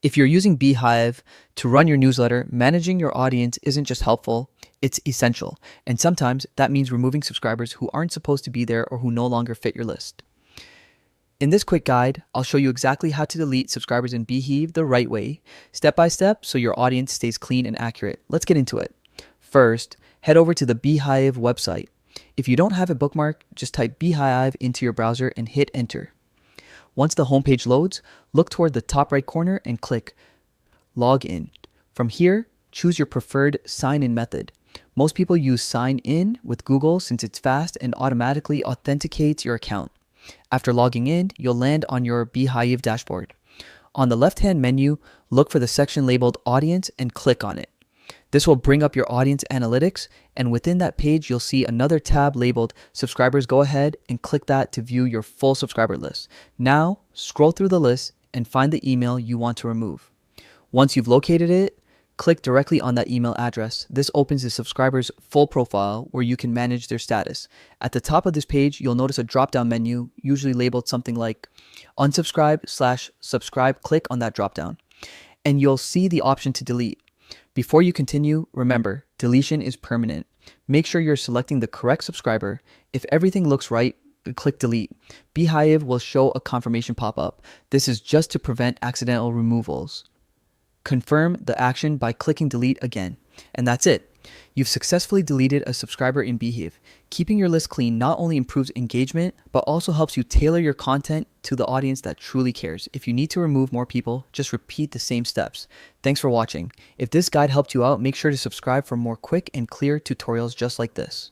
If you're using Beehiiv to run your newsletter, managing your audience isn't just helpful, it's essential. And sometimes that means removing subscribers who aren't supposed to be there or who no longer fit your list. In this quick guide, I'll show you exactly how to delete subscribers in Beehiiv the right way, step by step, so your audience stays clean and accurate. Let's get into it. First, head over to the Beehiiv website. If you don't have it bookmarked, just type Beehiiv into your browser and hit enter. Once the homepage loads, look toward the top right corner and click Log In. From here, choose your preferred sign-in method. Most people use Sign In with Google since it's fast and automatically authenticates your account. After logging in, you'll land on your Beehiiv dashboard. On the left-hand menu, look for the section labeled Audience and click on it. This will bring up your audience analytics, and within that page, you'll see another tab labeled Subscribers. Go ahead and click that to view your full subscriber list. Now, scroll through the list and find the email you want to remove. Once you've located it, click directly on that email address. This opens the subscriber's full profile where you can manage their status. At the top of this page, you'll notice a drop-down menu, usually labeled something like unsubscribe/subscribe. Click on that drop-down, and you'll see the option to delete. Before you continue, remember, deletion is permanent. Make sure you're selecting the correct subscriber. If everything looks right, click delete. Beehiiv will show a confirmation pop-up. This is just to prevent accidental removals. Confirm the action by clicking delete again. And that's it. You've successfully deleted a subscriber in Beehiiv. Keeping your list clean not only improves engagement, but also helps you tailor your content to the audience that truly cares. If you need to remove more people, just repeat the same steps. Thanks for watching. If this guide helped you out, make sure to subscribe for more quick and clear tutorials just like this.